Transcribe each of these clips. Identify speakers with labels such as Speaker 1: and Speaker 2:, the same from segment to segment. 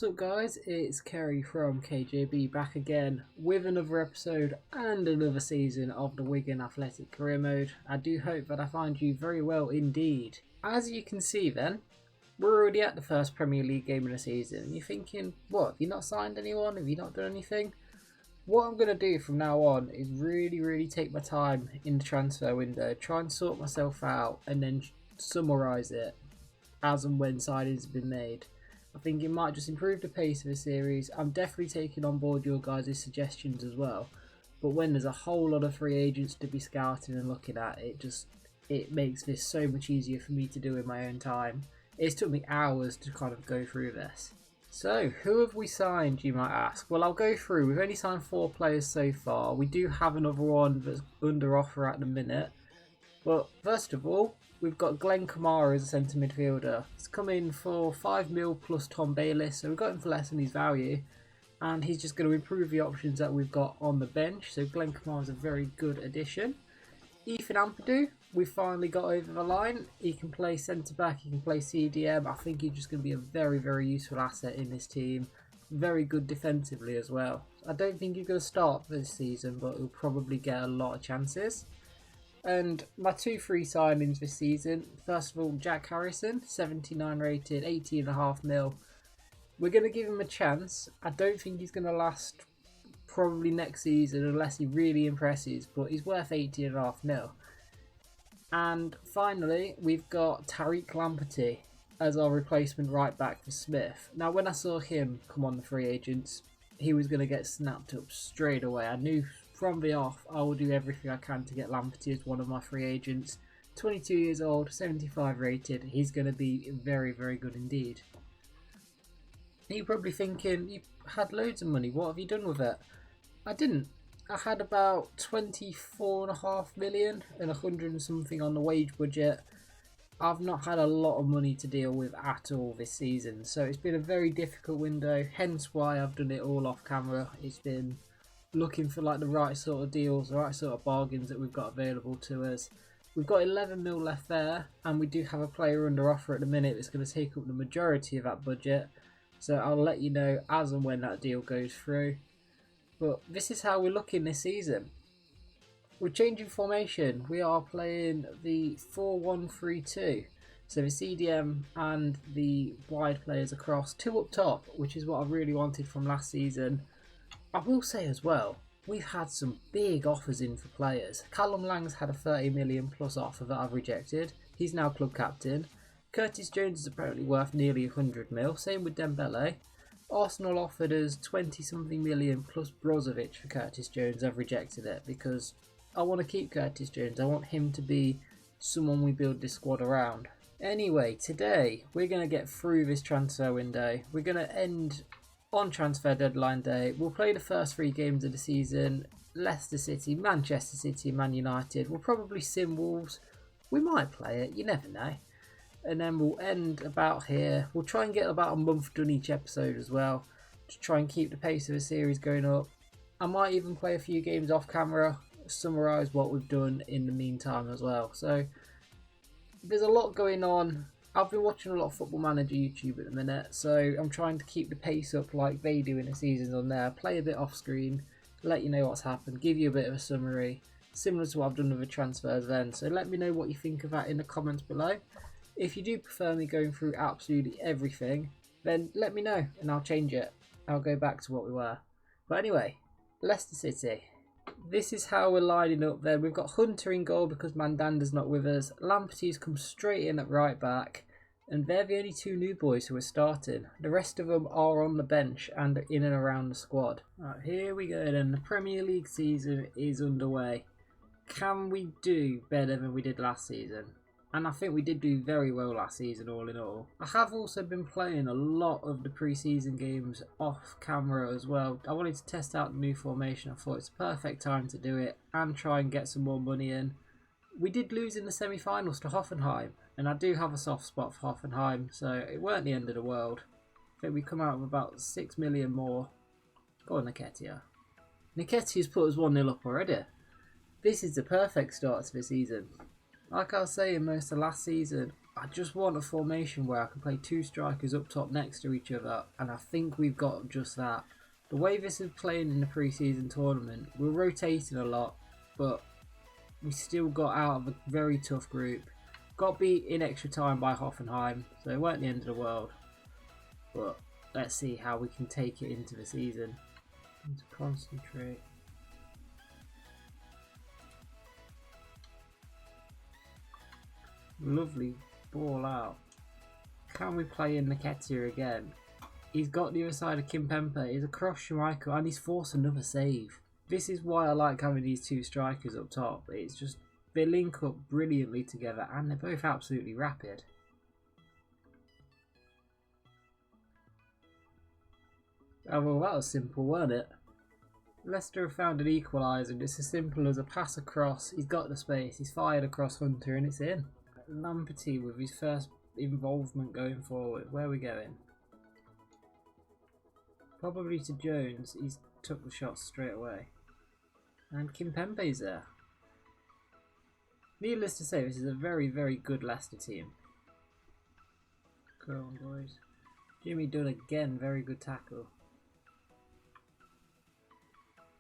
Speaker 1: What's up guys, it's Kerry from KJB back again with another episode and another season of the Wigan Athletic career mode. I do hope that I find you very well indeed. As you can see then, we're already at the first Premier League game of the season and you're thinking, what, have you not signed anyone, have you not done anything? What I'm going to do from now on is really take my time in the transfer window, try and sort myself out and then summarise it as and when signings have been made. I think it might just improve the pace of the series. I'm definitely taking on board your guys' suggestions as well. But when there's a whole lot of free agents to be scouting and looking at, it makes this so much easier for me to do in my own time. It's took me hours to kind of go through this. So, who have we signed, you might ask? Well, I'll go through. We've only signed 4 players so far. We do have another one that's under offer at the minute. But first of all, we've got Glenn Kamara as a centre midfielder. He's come in for 5 mil plus Tom Bayliss, so we've got him for less than his value. And he's just going to improve the options that we've got on the bench. So Glenn Kamara is a very good addition. Ethan Ampadu, we finally got over the line. He can play centre back, he can play CDM. I think he's just going to be a very useful asset in this team. Very good defensively as well. I don't think he's going to start this season, but he'll probably get a lot of chances. And my 2 free signings this season, first of all, Jack Harrison, 79 rated, 18.5 mil. We're going to give him a chance. I don't think he's going to last probably next season unless he really impresses, but he's worth 18.5 mil. And finally, we've got Tariq Lamptey as our replacement right back for Smith. Now, when I saw him come on the free agents, he was going to get snapped up straight away. I knew from the off, I will do everything I can to get Lamptey as one of my free agents. 22 years old, 75 rated. He's going to be very good indeed. You're probably thinking, you had loads of money, what have you done with it? I didn't. I had about 24.5 million and 100 and something on the wage budget. I've not had a lot of money to deal with at all this season, so it's been a very difficult window, hence why I've done it all off camera. It's been looking for like the right sort of deals, the right sort of bargains that we've got available to us. We've got 11 mil left there, and we do have a player under offer at the minute that's going to take up the majority of that budget. So I'll let you know as and when that deal goes through. But this is how we're looking this season. We're changing formation. We are playing the 4-1-3-2. So the CDM and the wide players across, 2 up top, which is what I really wanted from last season. I will say as well, we've had some big offers in for players. Callum Lang's had a 30 million plus offer that I've rejected. He's now club captain. Curtis Jones is apparently worth nearly 100 mil. Same with Dembele. Arsenal offered us 20 something million plus Brozovic for Curtis Jones. I've rejected it because I want to keep Curtis Jones. I want him to be someone we build this squad around. Anyway, today we're going to get through this transfer window. We're going to end on transfer deadline day. We'll play the first 3 games of the season. Leicester City, Manchester City, Man United. We'll probably sim Wolves. We might play it, you never know. And then we'll end about here. We'll try and get about a month done each episode as well, to try and keep the pace of the series going up. I might even play a few games off camera, summarise what we've done in the meantime as well. So there's a lot going on. I've been watching a lot of Football Manager YouTube at the minute, so I'm trying to keep the pace up like they do in the seasons on there. Play a bit off screen, let you know what's happened, give you a bit of a summary, similar to what I've done with the transfers then. So let me know what you think of that in the comments below. If you do prefer me going through absolutely everything, then let me know and I'll change it. I'll go back to what we were. But anyway, Leicester City. This is how we're lining up then. We've got Hunter in goal because Mandanda's not with us. Lamptey's come straight in at right back. And they're the only 2 new boys who are starting. The rest of them are on the bench and in and around the squad. Right, here we go then. The Premier League season is underway. Can we do better than we did last season? And I think we did do very well last season all in all. I have also been playing a lot of the pre-season games off camera as well. I wanted to test out the new formation. I thought it's the perfect time to do it and try and get some more money in. We did lose in the semi-finals to Hoffenheim, and I do have a soft spot for Hoffenheim, so it weren't the end of the world. I think we come out with about 6 million more. Go on, Nketiah. Nketiah's put us 1-0 up already. This is the perfect start to the season. Like I was saying most of last season, I just want a formation where I can play two strikers up top next to each other, and I think we've got just that. The way this is playing in the pre-season tournament, we're rotating a lot, but we still got out of a very tough group. Got beat in extra time by Hoffenheim, so it weren't the end of the world. But let's see how we can take it into the season. Need to concentrate. Lovely ball out. Can we play in Nketiah again? He's got the other side of Kimpembe. He's across Schmeichel and he's forced another save. This is why I like having these two strikers up top. It's just they link up brilliantly together and they're both absolutely rapid. Oh well, that was simple, wasn't it? Leicester have found an equaliser and it's as simple as a pass across. He's got the space, he's fired across Hunter and it's in. Lamperty with his first involvement going forward. Where are we going? Probably to Jones. He's took the shot straight away. And Kimpembe's there. Needless to say, this is a very, very good Leicester team. Go on, boys. Jimmy Dunn again, very good tackle.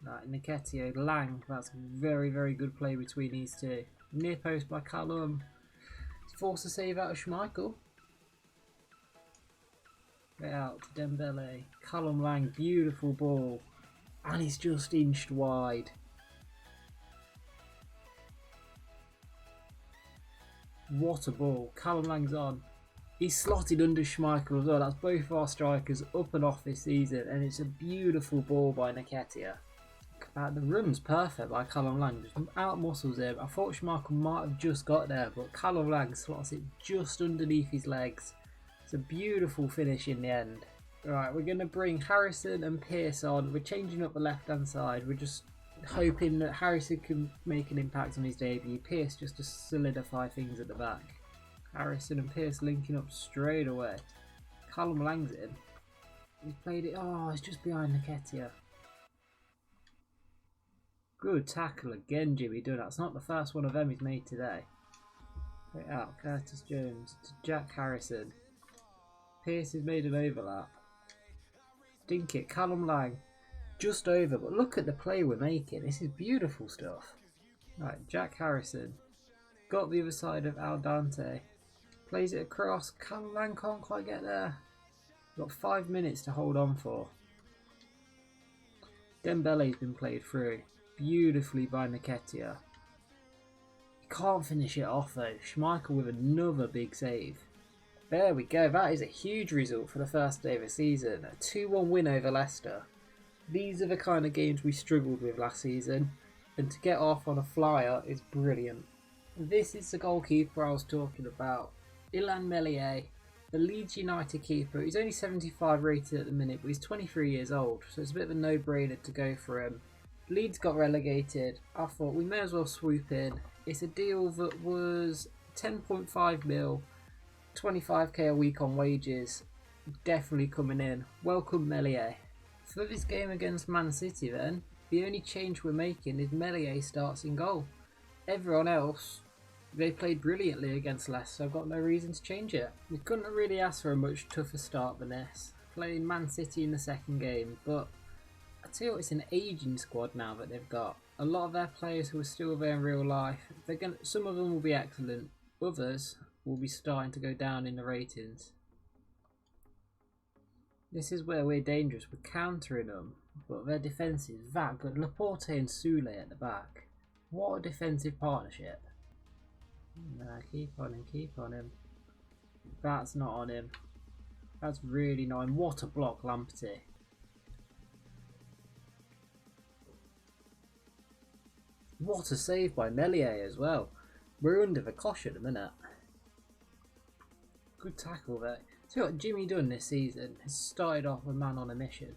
Speaker 1: Right, Nketiah, Lang, that's very, very good play between these two. Near post by Callum. Forced a save out of Schmeichel. Right out to Dembele. Callum Lang, beautiful ball. And he's just inched wide. What a ball. Callum Lang's on. He's slotted under Schmeichel as well. That's both our strikers up and off this season. And it's a beautiful ball by Nketiah. The run's perfect by Callum Lang. Just out muscles him. I thought Schmeichel might have just got there, but Callum Lang slots it just underneath his legs. It's a beautiful finish in the end. Right, we're going to bring Harrison and Pearce on. We're changing up the left hand side. We're just hoping that Harrison can make an impact on his debut. Pearce just to solidify things at the back. Harrison and Pearce linking up straight away. Callum Lang's in. He's played it. Oh, it's just behind Nketiah. Good tackle again, Jimmy Dunn. That's not the first one of them he's made today. Right out, Curtis Jones to Jack Harrison. Pearce has made an overlap. Dink it, Callum Lang. Just over, but look at the play we're making. This is beautiful stuff. Right, Jack Harrison. Got the other side of Al Dante. Plays it across. Callum Lang can't quite get there. Got 5 minutes to hold on for. Dembele's been played through. Beautifully by Nketiah. He can't finish it off though. Schmeichel with another big save. There we go. That is a huge result for the first day of the season. A 2-1 win over Leicester. These are the kind of games we struggled with last season. And to get off on a flyer is brilliant. This is the goalkeeper I was talking about. Illan Meslier. The Leeds United keeper. He's only 75 rated at the minute, but he's 23 years old. So it's a bit of a no-brainer to go for him. Leeds got relegated. I thought we may as well swoop in. It's a deal that was 10.5 mil, 25k a week on wages. Definitely coming in. Welcome Meslier. For this game against Man City then, the only change we're making is Meslier starts in goal. Everyone else, they played brilliantly against Leicester, so I've got no reason to change it. We couldn't really ask for a much tougher start than this. Playing Man City in the second game, but I tell you what, it's an ageing squad now that they've got. A lot of their players who are still there in real life, some of them will be excellent, others will be starting to go down in the ratings. This is where we're dangerous, we're countering them, but their defence is that good. Laporte and Soule at the back. What a defensive partnership. Nah, keep on him. That's not on him. That's really not him. What a block, Lamperty. What a save by Meslier as well. We're under the cosh at the minute. Good tackle there. So what, Jimmy Dunn this season has started off a man on a mission.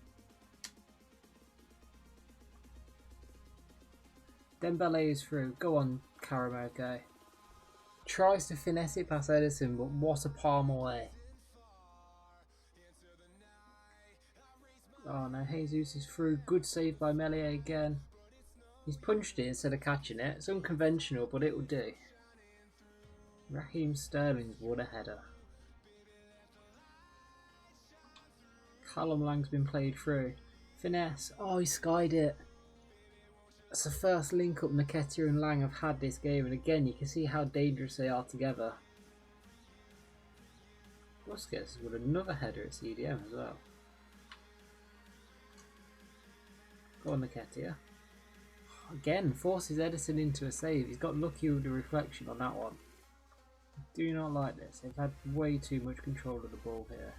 Speaker 1: Dembele is through. Go on, Karamoko. Tries to finesse it past Edison, but what a palm away. Oh no, Jesus is through. Good save by Meslier again. He's punched it instead of catching it. It's unconventional, but it will do. Raheem Sterling's won a header. Callum Lang's been played through. Finesse. Oh, he skied it. That's the first link up Nketiah and Lang have had this game, and again you can see how dangerous they are together. Busquets with another header at CDM as well. Go on, Nketiah. Again, forces Edison into a save. He's got lucky with the reflection on that one. I do not like this. They've had way too much control of the ball here.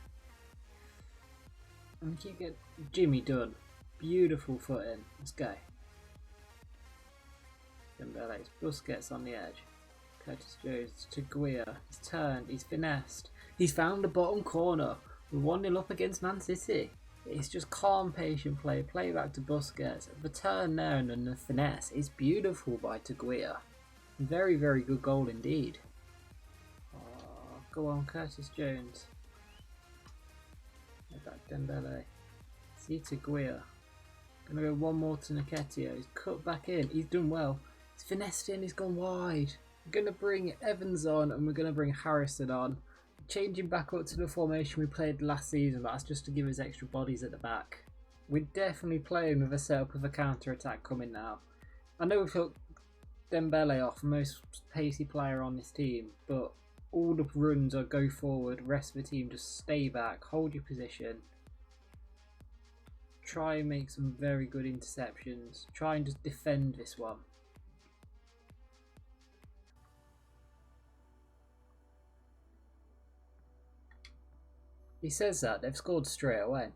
Speaker 1: And keep getting Jimmy done. Beautiful foot in. Let's go. Dembele's Busquets on the edge. Curtis Jones to Guia. He's turned. He's finessed. He's found the bottom corner. We're 1-0 up against Man City. It's just calm, patient play. Play back to Busquets. The turn there and then the finesse. It's beautiful by Taguia. Very, very good goal indeed. Oh, go on, Curtis Jones. Get back Dembele. See Taguia. Gonna go one more to Nketiah. He's cut back in. He's done well. He's finessed in. He's gone wide. We're gonna bring Evans on and we're gonna bring Harrison on. Changing back up to the formation we played last season, but that's just to give us extra bodies at the back. We're definitely playing with a setup of a counter-attack coming now. I know we've took Dembele off, most pacey player on this team, but all the runs are go forward, rest of the team just stay back, hold your position. Try and make some very good interceptions. Try and just defend this one. He says that, they've scored straight away.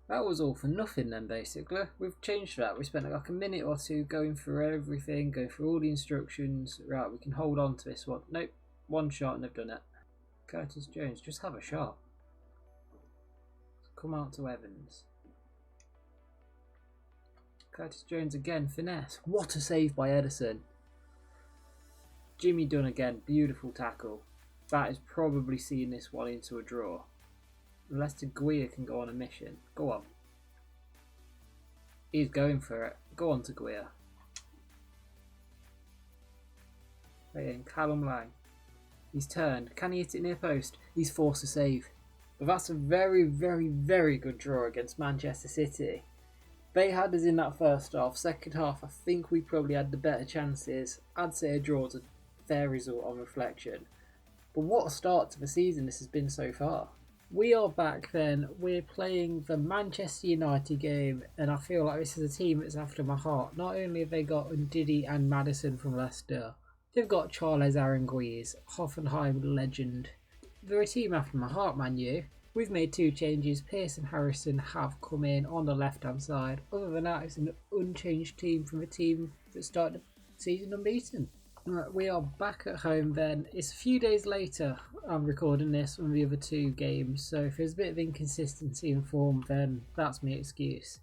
Speaker 1: That was all for nothing then, basically. We've changed that. We spent like a minute or two going through everything, going through all the instructions. Right, we can hold on to this one. Nope, one shot and they've done it. Curtis Jones, just have a shot. Come out to Evans. Curtis Jones again, finesse. What a save by Edison. Jimmy Dunn again, beautiful tackle. That is probably seeing this one into a draw. Leicester Guia can go on a mission. Go on. He's going for it. Go on to Guia. Right in, Callum Lang. He's turned. Can he hit it near post? He's forced a save. But that's a very, very, very good draw against Manchester City. They had us in that first half. Second half, I think we probably had the better chances. I'd say a draw is a fair result on reflection. But what a start to the season this has been so far. We are back then. We're playing the Manchester United game, and I feel like this is a team that's after my heart. Not only have they got Ndidi and Maddison from Leicester, they've got Charles Aranguiz, Hoffenheim legend. They're a team after my heart, Man U. We've made 2 changes. Pearce and Harrison have come in on the left-hand side. Other than that, it's an unchanged team from a team that started the season unbeaten. Right, we are back at home then. It's a few days later I'm recording this from the other 2 games, so if there's a bit of inconsistency in form, then that's my excuse.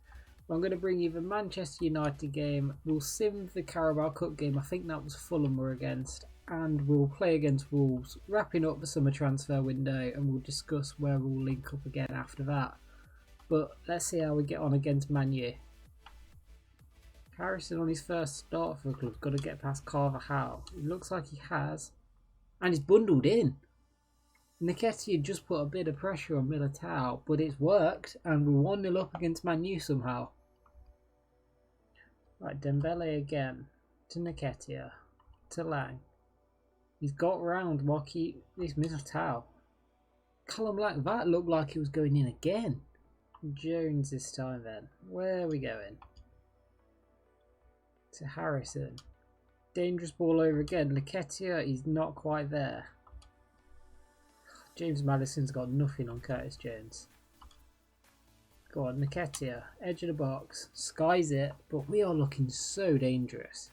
Speaker 1: I'm going to bring you the Manchester United game. We'll sim the Carabao Cup game. I think that was Fulham we're against. And we'll play against Wolves, wrapping up the summer transfer window, and we'll discuss where we'll link up again after that. But let's see how we get on against Man U. Harrison on his first start for the club, got to get past Carvajal. It looks like he has. And he's bundled in. Nketiah just put a bit of pressure on Militao, but it's worked, and we're 1-0 up against Man U somehow. Right, Dembele again. To Nketiah. To Lang. He's got round this Militao. Callum Lang, that looked like he was going in again. Jones this time then. Where are we going? To Harrison. Dangerous ball over again. Nketiah, he's not quite there. James Maddison's got nothing on Curtis Jones. Go on, Nketiah. Edge of the box. Skies it, but we are looking so dangerous.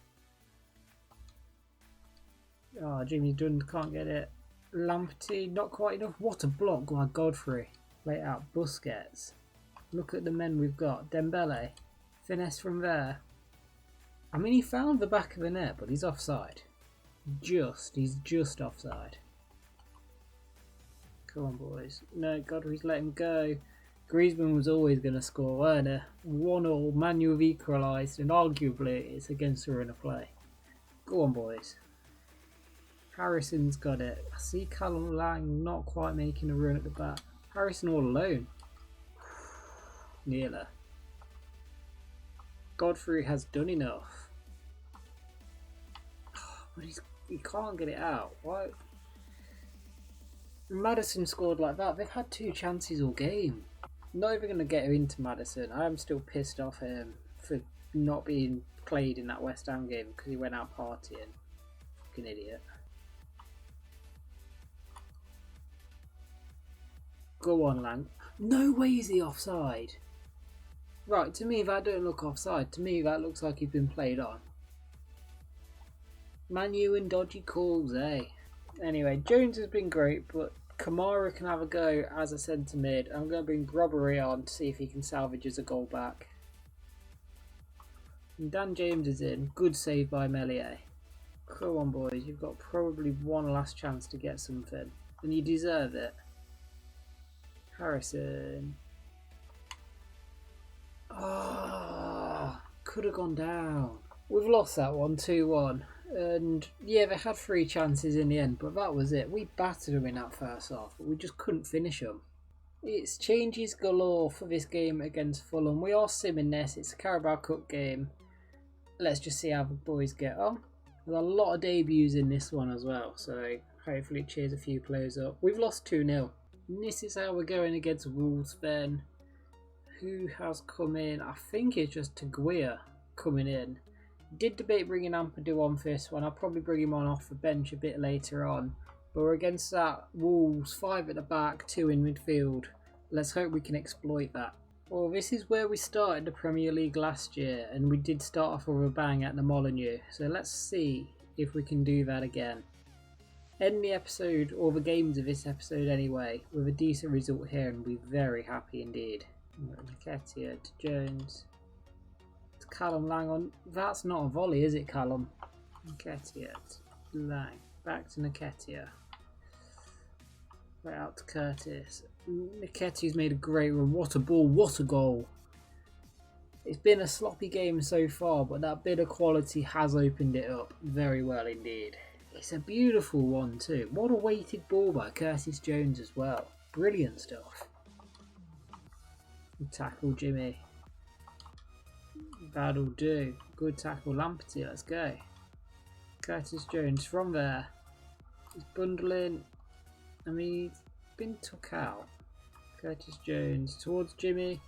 Speaker 1: Oh, Jimmy Dunn can't get it. Lamptey, not quite enough. What a block by Godfrey. Lay out Busquets. Look at the men we've got. Dembele. Finesse from there. I mean, he found the back of the net, but he's offside. He's just offside. Come on, boys. No, Godfrey's let him go. Griezmann was always going to score, weren't he? 1-1, Man U have equalised, and arguably it's against the run of play. Go on, boys. Harrison's got it. I see Callum Lang not quite making a run at the back. Harrison all alone. Nearly. Godfrey has done enough. But he can't get it out. Why? Maddison scored like that. They've had 2 chances all game. Not even going to get her into Maddison. I am still pissed off him for not being played in that West Ham game because he went out partying. Fucking idiot. Go on, Lang. No way is he offside. Right, to me that don't look offside. To me that looks like he's been played on. Manu and dodgy calls, eh? Anyway, Jones has been great, but Kamara can have a go as a centre mid. I'm going to bring Grobbery on to see if he can salvage us a goal back. And Dan James is in. Good save by Melier. Come on, boys. You've got probably one last chance to get something. And you deserve it. Harrison. Oh, could have gone down. We've lost that one 2-1. And yeah, they had 3 chances in the end, but that was it. We battered them in that first half, but we just couldn't finish them. It's changes galore for this game against Fulham. We are simming this. It's a Carabao Cup game. Let's just see how the boys get on. There's a lot of debuts in this one as well, so hopefully it cheers a few players up. We've lost 2-0. And this is how we're going against Wolves then. Who has come in? I think it's just Taguia coming in. Did debate bringing Ampadu on for this one. I'll probably bring him on off the bench a bit later on. But we're against that Wolves, 5 at the back, 2 in midfield. Let's hope we can exploit that. Well, this is where we started the Premier League last year, and we did start off with a bang at the Molineux. So let's see if we can do that again. End the episode, or the games of this episode anyway, with a decent result here, and we'll be very happy indeed. Nketiah to Jones. To Callum Lang on. That's not a volley, is it, Callum? Nketiah to Lang. Back to Nketiah. Right out to Curtis. Nketiah's made a great run. What a ball, what a goal. It's been a sloppy game so far, but that bit of quality has opened it up very well indeed. It's a beautiful one too. What a weighted ball by Curtis Jones as well. Brilliant stuff. Good tackle, Jimmy. That'll do. Good tackle, Lamperty. Let's go. Curtis Jones from there. He's bundling. I mean, he's been took out. Curtis Jones towards Jimmy.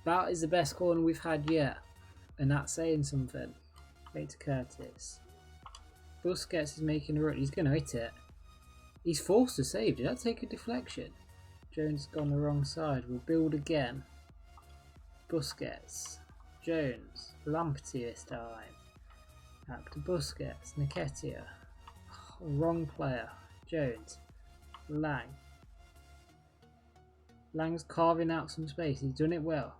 Speaker 1: That is the best corner we've had yet. And that's saying something. Wait to Curtis. Busquets is making a run. He's going to hit it. He's forced to save. Did that take a deflection? Jones has gone the wrong side. We'll build again. Busquets. Jones. Lamperty this time. Back to Busquets. Nketiah. Oh, wrong player. Jones. Lang. Lang's carving out some space. He's done it well.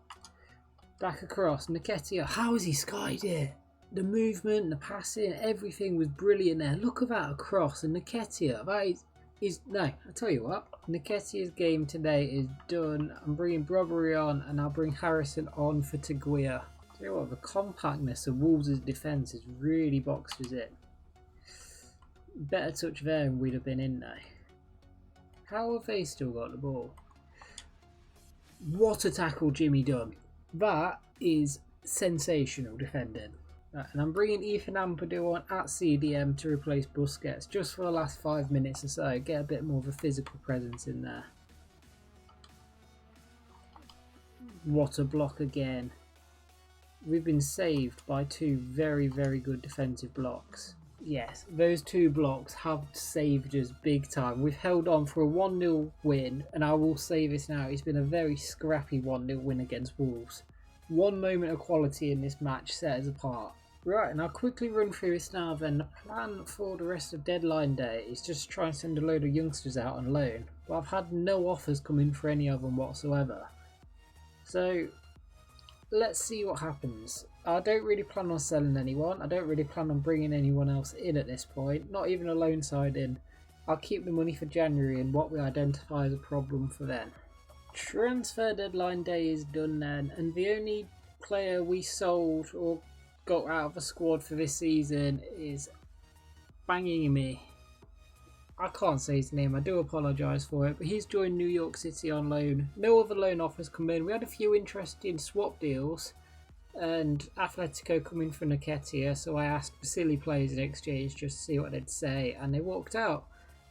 Speaker 1: Back across. Nketiah. How has he skied it? The movement, the passing, everything was brilliant there. Look at that across. And Nketiah, that is no, I tell you what, Nketiah's game today is done. I'm bringing Brobbery on, and I'll bring Harrison on for Taguia. Tell you what, the compactness of Wolves' defence has really boxed us in. Better touch there and we'd have been in there. How have they still got the ball? What a tackle Jimmy done. That is sensational defending. Right, and I'm bringing Ethan Ampadu on at CDM to replace Busquets just for the last 5 minutes or so. Get a bit more of a physical presence in there. What a block again. We've been saved by 2 very, very good defensive blocks. Yes, those 2 blocks have saved us big time. We've held on for a 1-0 win, and I will say this now, it's been a very scrappy 1-0 win against Wolves. One moment of quality in this match set us apart. Right, and I'll quickly run through this now then. The plan for the rest of deadline day is just to try and send a load of youngsters out on loan, but I've had no offers come in for any of them whatsoever. So, let's see what happens. I don't really plan on selling anyone. I don't really plan on bringing anyone else in at this point, not even a loan side in. I'll keep the money for January and what we identify as a problem for then. Transfer deadline day is done then, and the only player we sold or got out of the squad for this season is banging me. I can't say his name, I do apologise for it, but he's joined New York City on loan. No other loan offers come in. We had a few interesting swap deals, and Atletico coming for Nketiah, so I asked for silly players in exchange just to see what they'd say, and they walked out.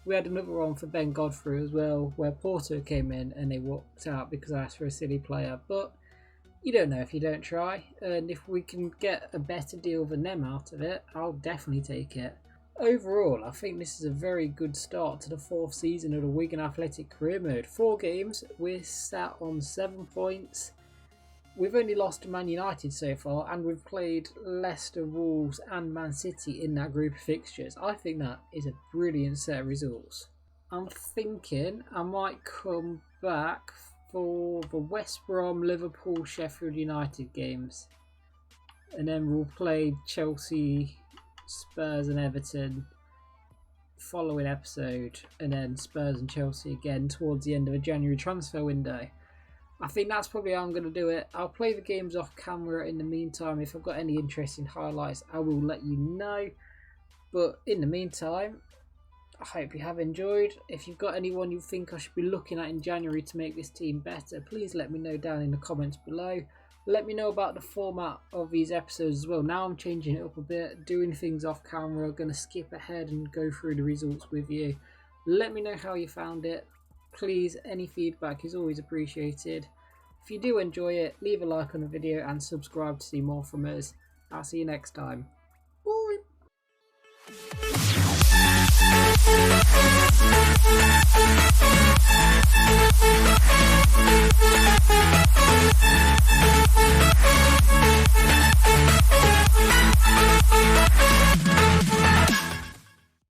Speaker 1: We had another one for Ben Godfrey as well, where Porto came in and they walked out because I asked for a silly player, but you don't know if you don't try, and if we can get a better deal than them out of it, I'll definitely take it. Overall, I think this is a very good start to the fourth season of the Wigan Athletic career mode. 4 games, we're sat on 7 points. We've only lost to Man United so far, and we've played Leicester, Wolves and Man City in that group of fixtures. I think that is a brilliant set of results. I'm thinking I might come back for the West Brom, Liverpool, Sheffield United games. And then we'll play Chelsea, Spurs and Everton following episode, and then Spurs and Chelsea again towards the end of a January transfer window. I think that's probably how I'm going to do it. I'll play the games off camera in the meantime. If I've got any interesting highlights, I will let you know. But in the meantime, I hope you have enjoyed. If you've got anyone you think I should be looking at in January to make this team better, please let me know down in the comments below. Let me know about the format of these episodes as well. Now I'm changing it up a bit, doing things off camera. I'm going to skip ahead and go through the results with you. Let me know how you found it. Please, any feedback is always appreciated. If you do enjoy it, leave a like on the video and subscribe to see more from us. I'll see you next time. Bye!